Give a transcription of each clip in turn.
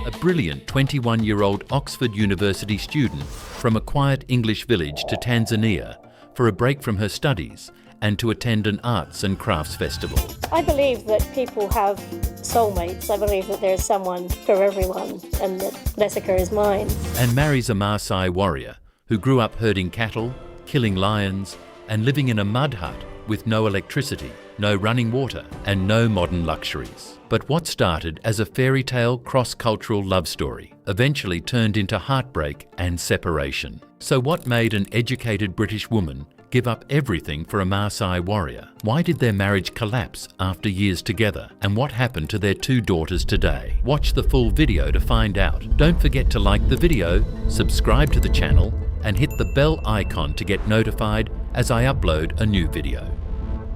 a brilliant 21-year-old Oxford University student from a quiet English village to Tanzania for a break from her studies and to attend an arts and crafts festival. I believe that people have soulmates. I believe that there's someone for everyone and that Lesikar is mine. And marries a Maasai warrior who grew up herding cattle, killing lions and living in a mud hut with no electricity, no running water and no modern luxuries. But what started as a fairy tale cross-cultural love story eventually turned into heartbreak and separation. So what made an educated British woman give up everything for a Maasai warrior? Why did their marriage collapse after years together? And what happened to their 2 daughters today? Watch the full video to find out. Don't forget to like the video, subscribe to the channel and hit the bell icon to get notified as I upload a new video.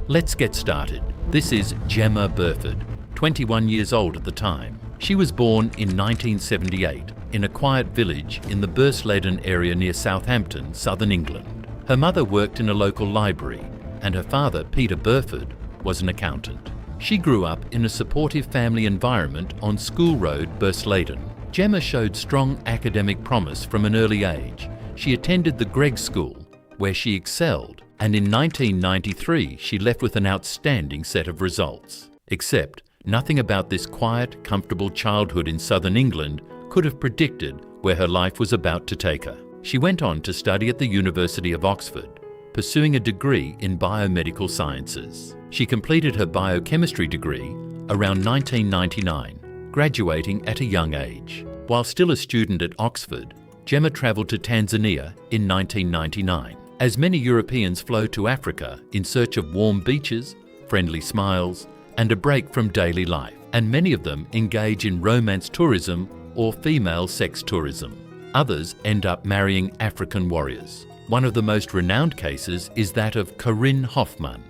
Let's get started. This is Gemma Burford, 21 years old at the time. She was born in 1978 in a quiet village in the Bursleden area near Southampton, southern England. Her mother worked in a local library and her father, Peter Burford, was an accountant. She grew up in a supportive family environment on School Road, Bursleden. Gemma showed strong academic promise from an early age. She attended the Gregg School, where she excelled, and in 1993 she left with an outstanding set of results. Except nothing about this quiet, comfortable childhood in southern England could have predicted where her life was about to take her. She went on to study at the University of Oxford, pursuing a degree in biomedical sciences. She completed her biochemistry degree around 1999, graduating at a young age. While still a student at Oxford, Gemma travelled to Tanzania in 1999. As many Europeans flow to Africa in search of warm beaches, friendly smiles, and a break from daily life, and many of them engage in romance tourism or female sex tourism. Others end up marrying African warriors. One of the most renowned cases is that of Corinne Hoffmann,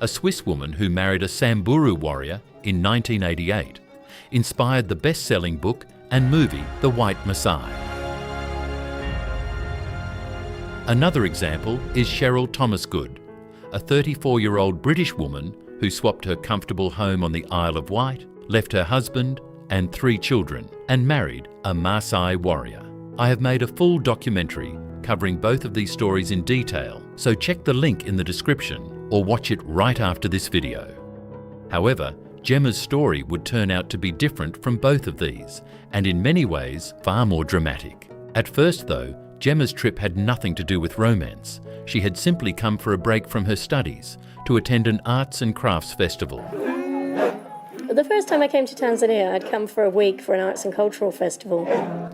a Swiss woman who married a Samburu warrior in 1988, inspired the best-selling book and movie The White Maasai. Another example is Cheryl Thomas-Good, a 34-year-old British woman who swapped her comfortable home on the Isle of Wight, left her husband and 3 children, and married a Maasai warrior. I have made a full documentary covering both of these stories in detail, so check the link in the description or watch it right after this video. However, Gemma's story would turn out to be different from both of these, and in many ways far more dramatic. At first though, Gemma's trip had nothing to do with romance. She had simply come for a break from her studies to attend an arts and crafts festival. The first time I came to Tanzania, I'd come for a week for an arts and cultural festival.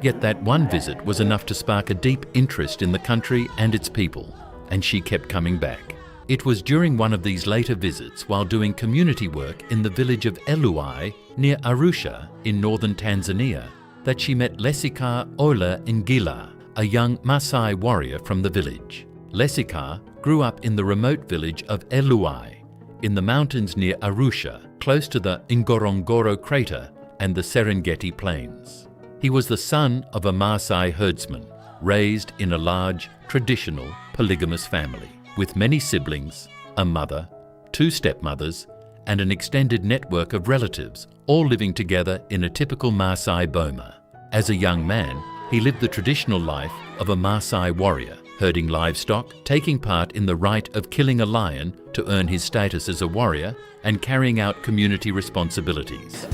Yet that one visit was enough to spark a deep interest in the country and its people, and she kept coming back. It was during one of these later visits while doing community work in the village of Eluai near Arusha in northern Tanzania that she met Lesikar Ole Ngila, a young Maasai warrior from the village. Lesikar grew up in the remote village of Eluai, in the mountains near Arusha, close to the Ngorongoro crater and the Serengeti plains. He was the son of a Maasai herdsman, raised in a large, traditional, polygamous family, with many siblings, a mother, 2 stepmothers, and an extended network of relatives, all living together in a typical Maasai boma. As a young man, he lived the traditional life of a Maasai warrior, herding livestock, taking part in the rite of killing a lion to earn his status as a warrior, and carrying out community responsibilities.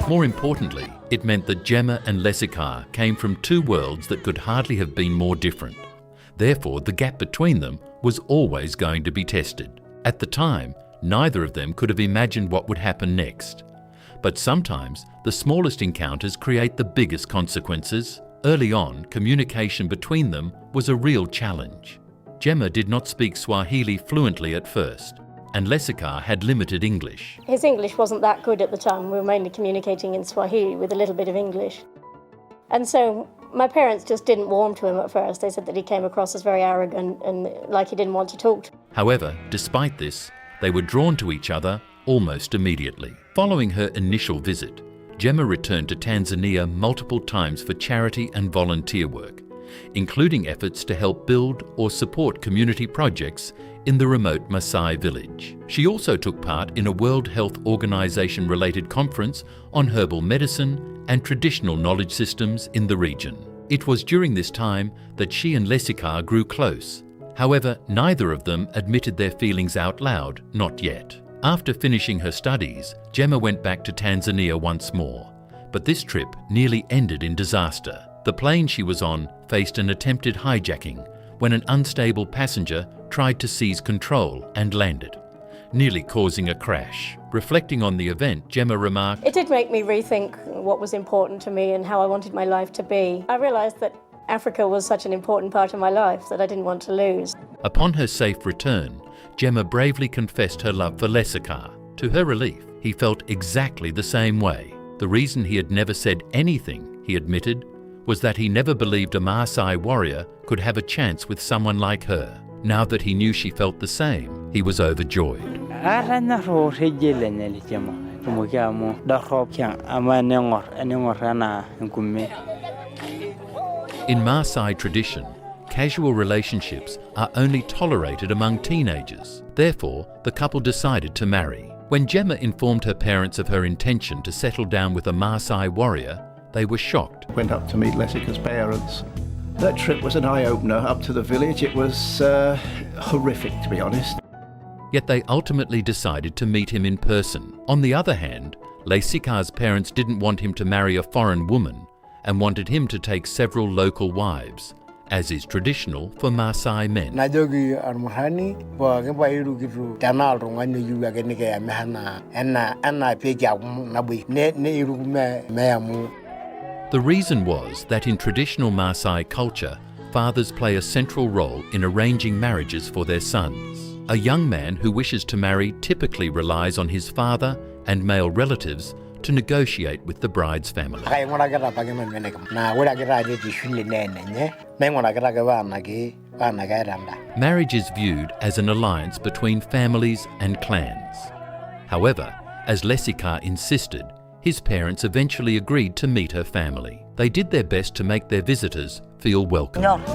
More importantly, it meant that Gemma and Lesikar came from 2 worlds that could hardly have been more different. Therefore, the gap between them was always going to be tested. At the time, neither of them could have imagined what would happen next. But sometimes, the smallest encounters create the biggest consequences. Early on, communication between them was a real challenge. Gemma did not speak Swahili fluently at first, and Lesikar had limited English. His English wasn't that good at the time. We were mainly communicating in Swahili with a little bit of English. And so my parents just didn't warm to him at first. They said that he came across as very arrogant and like he didn't want to talk to them. However, despite this, they were drawn to each other almost immediately. Following her initial visit, Gemma returned to Tanzania multiple times for charity and volunteer work, including efforts to help build or support community projects in the remote Maasai village. She also took part in a World Health Organization-related conference on herbal medicine and traditional knowledge systems in the region. It was during this time that she and Lesikar grew close. However, neither of them admitted their feelings out loud, not yet. After finishing her studies, Gemma went back to Tanzania once more, but this trip nearly ended in disaster. The plane she was on faced an attempted hijacking when an unstable passenger tried to seize control and landed, nearly causing a crash. Reflecting on the event, Gemma remarked, "It did make me rethink what was important to me and how I wanted my life to be. I realised that Africa was such an important part of my life that I didn't want to lose." Upon her safe return, Gemma bravely confessed her love for Lesikar. To her relief, he felt exactly the same way. The reason he had never said anything, he admitted, was that he never believed a Maasai warrior could have a chance with someone like her. Now that he knew she felt the same, he was overjoyed. In Maasai tradition, casual relationships are only tolerated among teenagers. Therefore, the couple decided to marry. When Gemma informed her parents of her intention to settle down with a Maasai warrior, they were shocked. Went up to meet Lesikar's parents. That trip was an eye-opener up to the village. It was horrific, to be honest. Yet they ultimately decided to meet him in person. On the other hand, Lesikar's parents didn't want him to marry a foreign woman and wanted him to take several local wives, as is traditional for Maasai men. The reason was that in traditional Maasai culture, fathers play a central role in arranging marriages for their sons. A young man who wishes to marry typically relies on his father and male relatives to negotiate with the bride's family. Marriage is viewed as an alliance between families and clans. However, as Lesikar insisted, his parents eventually agreed to meet her family. They did their best to make their visitors feel welcome. However,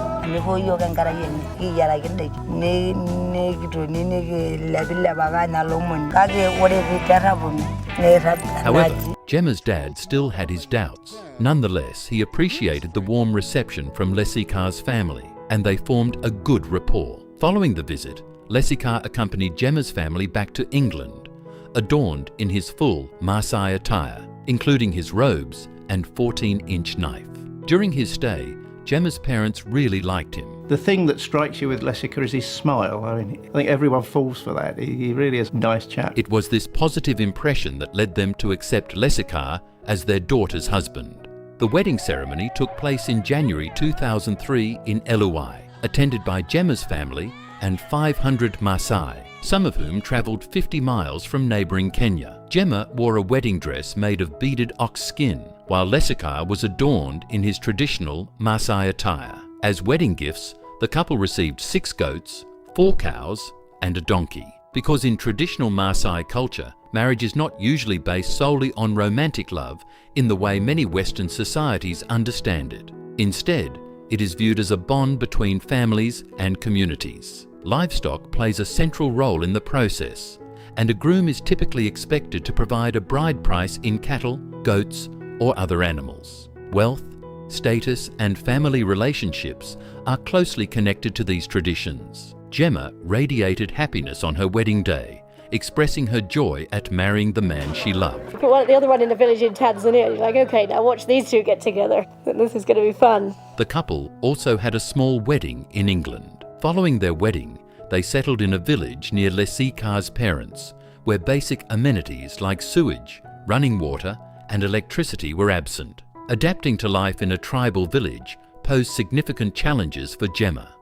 Gemma's dad still had his doubts. Nonetheless, he appreciated the warm reception from Lesikar's family, and they formed a good rapport. Following the visit, Lesikar accompanied Gemma's family back to England, adorned in his full Maasai attire, including his robes and 14-inch knife. During his stay, Gemma's parents really liked him. The thing that strikes you with Lesikar is his smile. I think everyone falls for that. He really is a nice chap. It was this positive impression that led them to accept Lesikar as their daughter's husband. The wedding ceremony took place in January 2003 in Eluai, attended by Gemma's family and 500 Maasai, some of whom travelled 50 miles from neighbouring Kenya. Gemma wore a wedding dress made of beaded ox skin, while Lesikar was adorned in his traditional Maasai attire. As wedding gifts, the couple received 6 goats, 4 cows, and a donkey. Because in traditional Maasai culture, marriage is not usually based solely on romantic love in the way many Western societies understand it. Instead, it is viewed as a bond between families and communities. Livestock plays a central role in the process, and a groom is typically expected to provide a bride price in cattle, goats, or other animals. Wealth, status, and family relationships are closely connected to these traditions. Gemma radiated happiness on her wedding day, expressing her joy at marrying the man she loved. The other one in the village in Tanzania, you're like, okay, now watch these two get together. This is going to be fun. The couple also had a small wedding in England. Following their wedding, they settled in a village near Lesikar's parents, where basic amenities like sewage, running water, and electricity were absent. Adapting to life in a tribal village posed significant challenges for Gemma.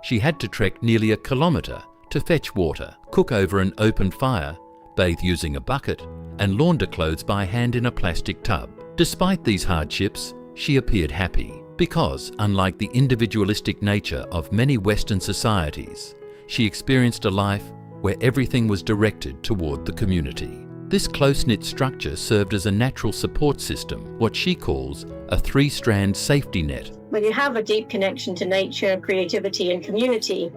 She had to trek nearly 1 kilometre to fetch water, cook over an open fire, bathe using a bucket, and launder clothes by hand in a plastic tub. Despite these hardships, she appeared happy because, unlike the individualistic nature of many Western societies, she experienced a life where everything was directed toward the community. This close-knit structure served as a natural support system, what she calls a 3-strand safety net, When you have a deep connection to nature, creativity, and community,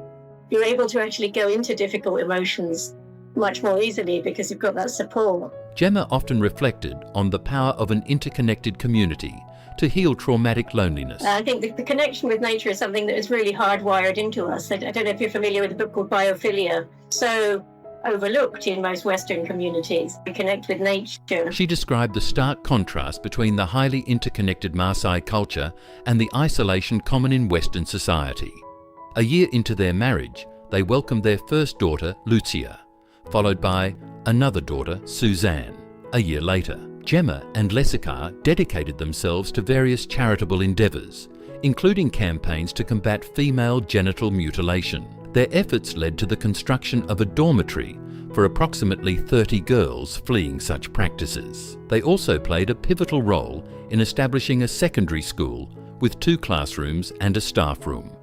you're able to actually go into difficult emotions much more easily because you've got that support. Gemma often reflected on the power of an interconnected community to heal traumatic loneliness. I think the connection with nature is something that is really hardwired into us. I don't know if you're familiar with a book called Biophilia. So overlooked in most Western communities. We connect with nature. She described the stark contrast between the highly interconnected Maasai culture and the isolation common in Western society. A year into their marriage, they welcomed their first daughter, Lucia, followed by another daughter, Suzanne. A year later, Gemma and Lesikar dedicated themselves to various charitable endeavours, including campaigns to combat female genital mutilation. Their efforts led to the construction of a dormitory for approximately 30 girls fleeing such practices. They also played a pivotal role in establishing a secondary school with 2 classrooms and a staff room,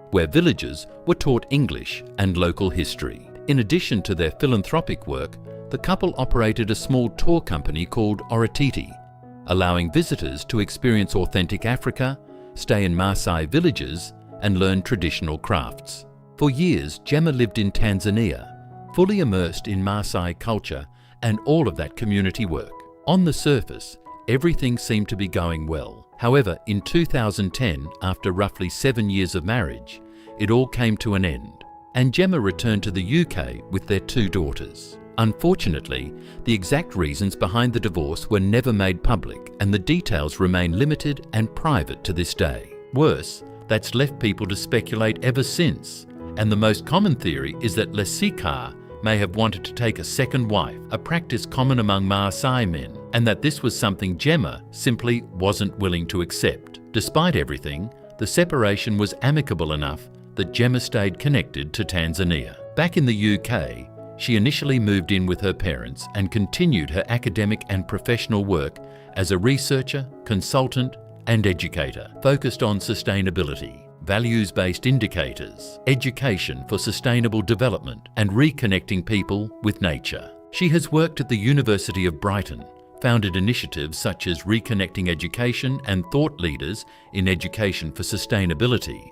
where villagers were taught English and local history. In addition to their philanthropic work, the couple operated a small tour company called Oratiti, allowing visitors to experience authentic Africa, stay in Maasai villages, and learn traditional crafts. For years, Gemma lived in Tanzania, fully immersed in Maasai culture and all of that community work. On the surface, everything seemed to be going well. However, in 2010, after roughly 7 years of marriage, it all came to an end, and Gemma returned to the UK with their 2 daughters. Unfortunately, the exact reasons behind the divorce were never made public, and the details remain limited and private to this day. Worse, that's left people to speculate ever since, and the most common theory is that Lesikar may have wanted to take a second wife, a practice common among Maasai men, and that this was something Gemma simply wasn't willing to accept. Despite everything, the separation was amicable enough that Gemma stayed connected to Tanzania. Back in the UK, she initially moved in with her parents and continued her academic and professional work as a researcher, consultant, and educator, focused on sustainability, values-based indicators, education for sustainable development, and reconnecting people with nature. She has worked at the University of Brighton, founded initiatives such as Reconnecting Education and Thought Leaders in Education for Sustainability,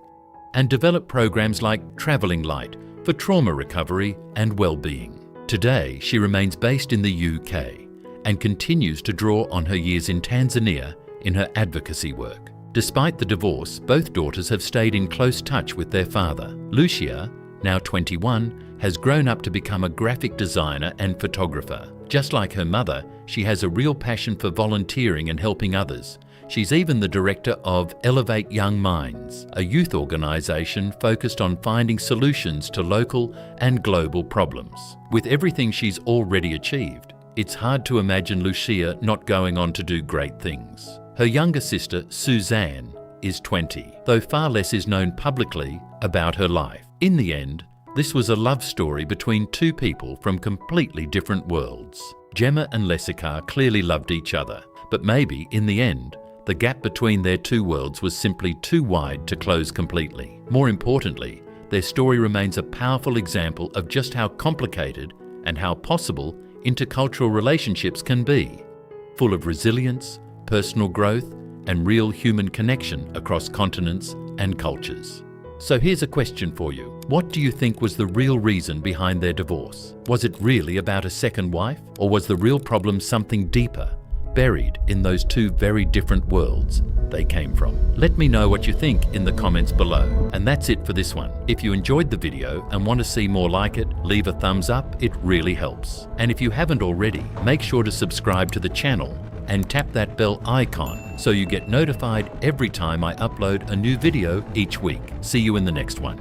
and developed programs like Travelling Light for trauma recovery and well-being. Today, she remains based in the UK and continues to draw on her years in Tanzania in her advocacy work. Despite the divorce, both daughters have stayed in close touch with their father. Lucia, now 21, has grown up to become a graphic designer and photographer. Just like her mother, she has a real passion for volunteering and helping others. She's even the director of Elevate Young Minds, a youth organisation focused on finding solutions to local and global problems. With everything she's already achieved, it's hard to imagine Lucia not going on to do great things. Her younger sister, Suzanne, is 20, though far less is known publicly about her life. In the end, this was a love story between 2 people from completely different worlds. Gemma and Lesikar clearly loved each other, but maybe, in the end, the gap between their 2 worlds was simply too wide to close completely. More importantly, their story remains a powerful example of just how complicated and how possible intercultural relationships can be, full of resilience, personal growth, and real human connection across continents and cultures. So here's a question for you. What do you think was the real reason behind their divorce? Was it really about a second wife, or was the real problem something deeper, buried in those 2 very different worlds they came from? Let me know what you think in the comments below. And that's it for this one. If you enjoyed the video and want to see more like it, leave a thumbs up, it really helps. And if you haven't already, make sure to subscribe to the channel and tap that bell icon so you get notified every time I upload a new video each week. See you in the next one.